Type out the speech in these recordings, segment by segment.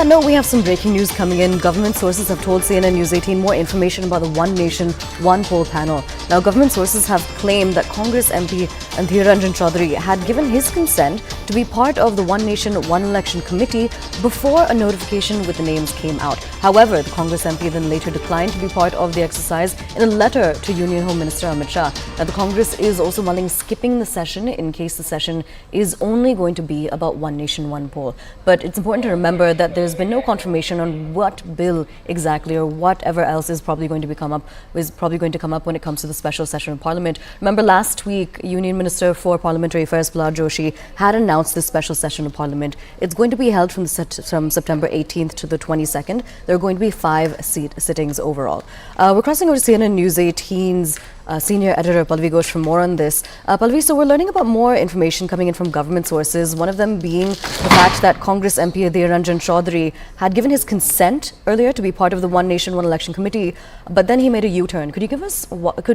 No, we have some breaking news coming in. Government sources have told CNN News 18 more information about the One Nation, One Poll panel. Now, government sources have claimed that Congress MP Adhir Ranjan Chowdhury had given his consent to be part of the One Nation, One Election committee before a notification with the names came out. However, the Congress MP then later declined to be part of the exercise in a letter to Union Home Minister Amit Shah. Now, the Congress is also mulling skipping the session in case the session is only going to be about One Nation, One Poll. But it's important to remember that there's been no confirmation on what bill exactly or whatever else is probably going to come up when it comes to the special session of Parliament. Remember, last week, Union Minister for Parliamentary Affairs Prahlad Joshi had announced this special session of Parliament. It's going to be held from September 18th to the 22nd. There are going to be 5 sittings overall. We're crossing over to CNN News 18's senior editor Pallavi Ghosh for more on this. Pallavi, so we're learning about more information coming in from government sources, one of them being the fact that Congress MP Adhir Ranjan Chowdhury had given his consent earlier to be part of the One Nation, One Election committee, but then he made a U-turn. Could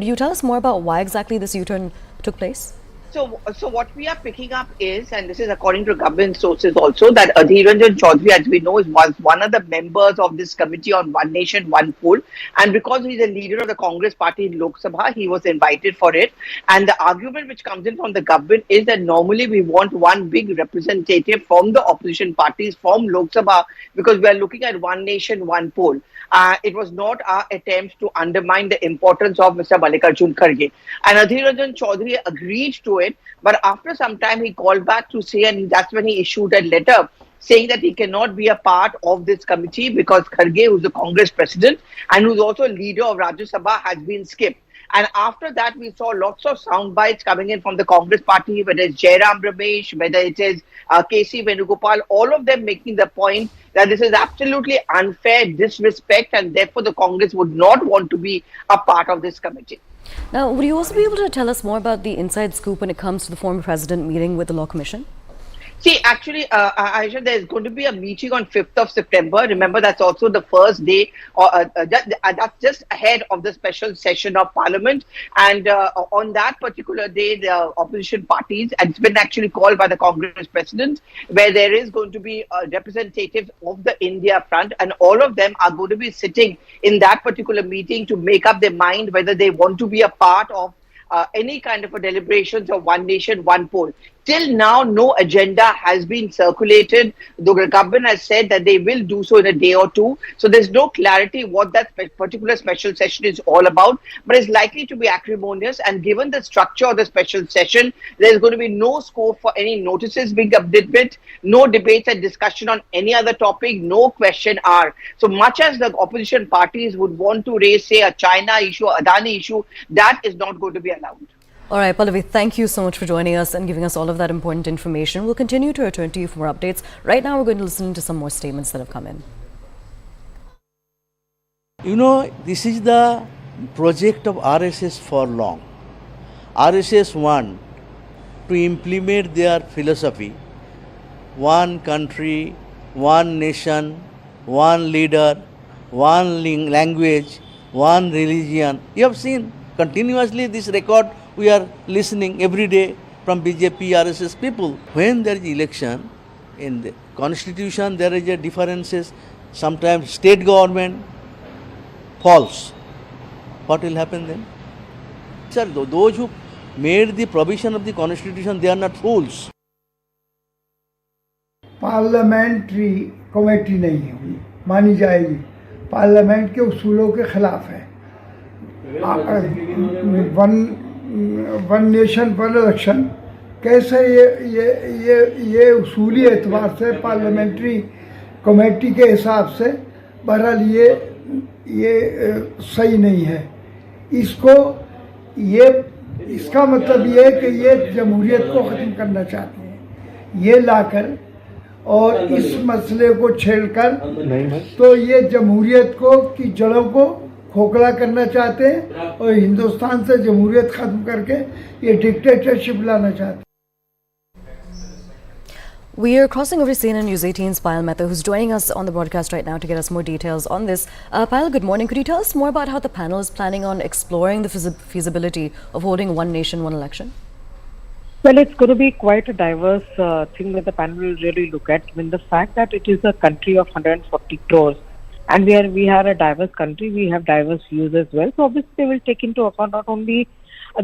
you tell us more about why exactly this U-turn took place? So what we are picking up is, and this is according to government sources also, that Adhir Ranjan Chowdhury, as we know, was one of the members of this committee on One Nation, One Poll. And because he's a leader of the Congress party in Lok Sabha, he was invited for it. And the argument which comes in from the government is that normally we want one big representative from the opposition parties from Lok Sabha because we are looking at One Nation, One Poll. It was not our attempt to undermine the importance of Mr. Mallikarjun Kharge. And Adhir Ranjan Chowdhury agreed to it, but after some time he called back to say, and that's when he issued a letter saying that he cannot be a part of this committee because Kharge, who's the Congress president and who's also leader of Rajya Sabha, has been skipped. And after that, we saw lots of sound bites coming in from the Congress party, whether it's Jairam Ramesh, whether it is K.C. Venugopal, all of them making the point that this is absolutely unfair, disrespect, and therefore the Congress would not want to be a part of this committee. Now, would you also be able to tell us more about the inside scoop when it comes to the former president meeting with the Law Commission? See, actually, Aisha, there's going to be a meeting on 5th of September. Remember, that's also the first day, that's just ahead of the special session of Parliament. And on that particular day, the opposition parties, and it's been actually called by the Congress president, where there is going to be a representative of the India front, and all of them are going to be sitting in that particular meeting to make up their mind whether they want to be a part of any kind of a deliberations of One Nation, One Poll. Till now, no agenda has been circulated. The government has said that they will do so in a day or two. So there's no clarity what that particular special session is all about. But it's likely to be acrimonious. And given the structure of the special session, there's going to be no scope for any notices being updated, no debates and discussion on any other topic, no question are. So much as the opposition parties would want to raise, say, a China issue, Adani issue, that is not going to be allowed. All right, Pallavi, thank you so much for joining us and giving us all of that important information. We'll continue to return to you for more updates. Right now, we're going to listen to some more statements that have come in. You know, this is the project of RSS for long. RSS want to implement their philosophy. One country, one nation, one leader, one language, one religion. You have seen continuously this record. We are listening every day from BJP, RSS people. When there is election, in the constitution there is a differences. Sometimes state government falls. What will happen then? Sir, those who made the provision of the constitution, they are not fools. Parliamentary committee नहीं हुई मानी जाएगी, parliament के उसूलों के खिलाफ है। One nation one election कैसे ये उसूली एतबार से पार्लियामेंट्री कमेटी के हिसाब से बहरहाल ये सही नहीं है। इसका मतलब ये है कि ये जमहूरियत को ख़त्म करना चाहते हैं। ये लाकर और इस मसले को छेड़कर तो ये जमहूरियत की जड़ों को खोखला करना चाहते हैं और हिंदुस्तान से जमहूरियत खत्म करके ये डिक्टेटरशिप लाना चाहते हैं। We are crossing over to CNN News 18's Payal Mehta, who's joining us on the broadcast right now to get us more details on this. Payal, good morning. Could you tell us more about how the panel is planning on exploring the feasibility of holding One Nation, One Election? Well, it's going to be quite a diverse thing that the panel will really look at. I mean, the fact that it is a country of 140 crores, and we are a diverse country, we have diverse views as well. So obviously, they will take into account not only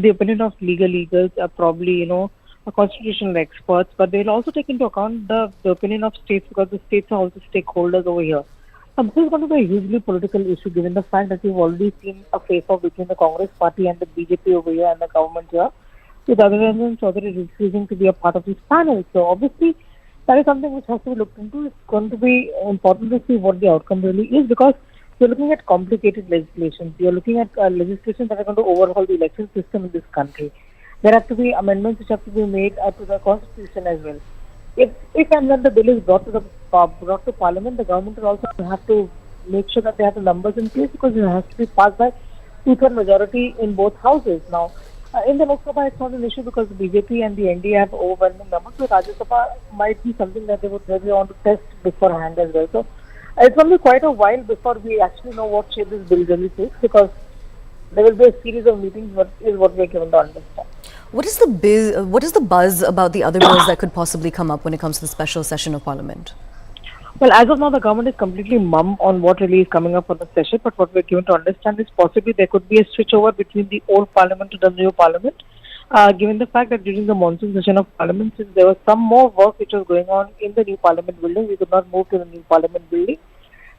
the opinion of legal probably constitutional experts, but they'll also take into account the opinion of states because the states are also stakeholders over here. This is going to be a hugely political issue given the fact that we've already seen a face-off between the Congress party and the BJP over here and the government here, with Adhir Ranjan Chowdhury refusing to be a part of this panel. So obviously, that is something which has to be looked into. It's going to be important to see what the outcome really is because you're looking at complicated legislation. You're looking at legislation that are going to overhaul the election system in this country. There have to be amendments which have to be made to the constitution as well. If and when the bill is brought to Parliament, the government will also have to make sure that they have the numbers in place because it has to be passed by two-third majority in both houses. Now, in the Lok Sabha, it's not an issue because the BJP and the NDA have overwhelming numbers. So Rajya Sabha might be something that they would really want to test beforehand as well. So it's going to be quite a while before we actually know what shape this bill really takes because there will be a series of meetings. What is what we are given to understand. What is the buzz about the other bills that could possibly come up when it comes to the special session of Parliament? Well, as of now, the government is completely mum on what really is coming up for the session. But what we're given to understand is possibly there could be a switchover between the old Parliament to the new Parliament. Given the fact that during the monsoon session of Parliament, since there was some more work which was going on in the new Parliament building, we could not move to the new Parliament building.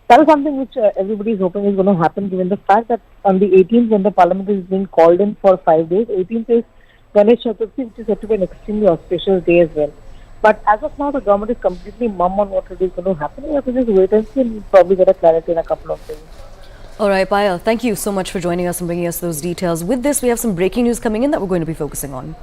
That is something which everybody is hoping is going to happen given the fact that on the 18th when the Parliament is being called in for 5 days, 18th is Ganesh Chaturthi, which is said to be an extremely auspicious day as well. But as of now, the government is completely mum on what it is going to happen. We have to just wait and see and probably get a clarity in a couple of days. All right, Payal, thank you so much for joining us and bringing us those details. With this, we have some breaking news coming in that we're going to be focusing on.